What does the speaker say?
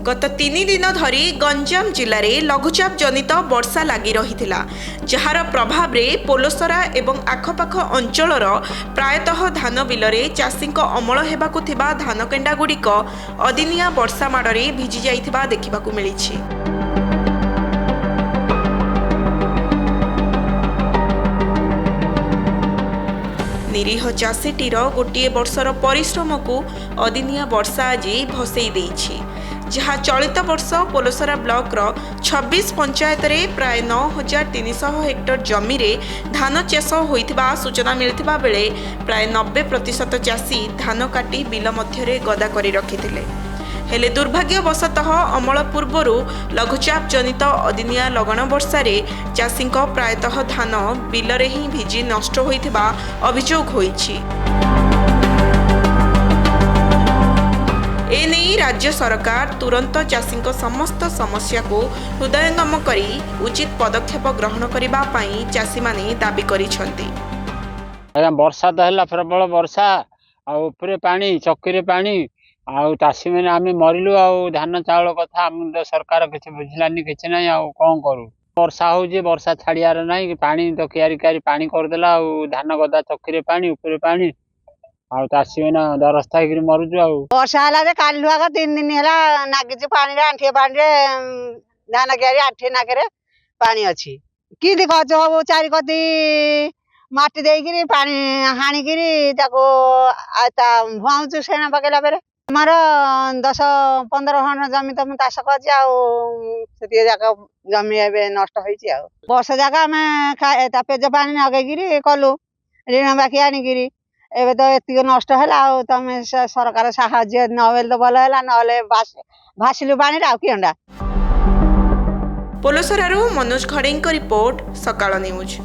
गत 3 दिन धरी गंजाम जिले में लघुचाप जनित वर्षा लगी रही जार प्रभाव में पोलोसरा एवं आखपाख अंचल प्रायतः धान बिलरे चाषी अमल होगाकू धान केंडा गुड़िक अदिनिया वर्षा माड़े भिजी जाइथिबा देखिबाकू मिलिछि। निरीह चाषीटीर गोटे वर्षर परिश्रम को अदिनिया वर्षा आज भसई देइछि, जहाँ चलित वर्ष पोलोसरा ब्लॉक 26 पंचायत रे प्राय 9300 हेक्टर जमी रे धान चाष होइथिबा सूचना मिलथिबा बेले प्राय 90% चाषी धान काटी बिल मध्यरे गदा करी रखिथिले। हेले दुर्भाग्यवशतः अमल पूर्वर लघुचाप जनित अदिनिया लगन वर्षारे चाषी प्रायतः धान बिलरे ही भिजी नष्ट होइथिबा अभियोग होइछि। एने राज्य सरकार तुरंत चाषी समस्त समस्या को हृदयंगम करी उचित पदक्षेप ग्रहण करबा पई चाषी माने दाबी करिसंती। वर्षा तो है प्रबल वर्षा आउे पानी चक्की पानी चाषी मैंने आम मरलु धान चाउल कथा आम तो सरकार किसी बुझलानी किसी ना कौन करूँ। वर्षा हो वर्षा छाड़ियार ना पानी तो क्यारी क्यारी पानी करदेला धान गदा चक्की पानी उपरे पानी चाषी मैंने दरस्ता मरुचु। वर्षा है कालुआ 3 दिन है नागिच पानी आंठे पानी धान क्यारी आठे नाके पानी अच्छी कि गज हब चारि कति माटी देकरी पानी हाणिकी भुआऊँ सेना पकेला बेले आमर 10-15 खंड जमी तो मुझे चाष कर जमी ए नष्ट वर्ष जाक आम पेज पानी नगेकि कलु ऋण बाकी आणिकी एबे तो एतिक नष्ट है तुम सरकार साहाय्य नबेल तो भल है ना भासिलु पानी आंडा। पोलोसरारू मनोज खड़ेई रिपोर्ट सकाळ न्यूज।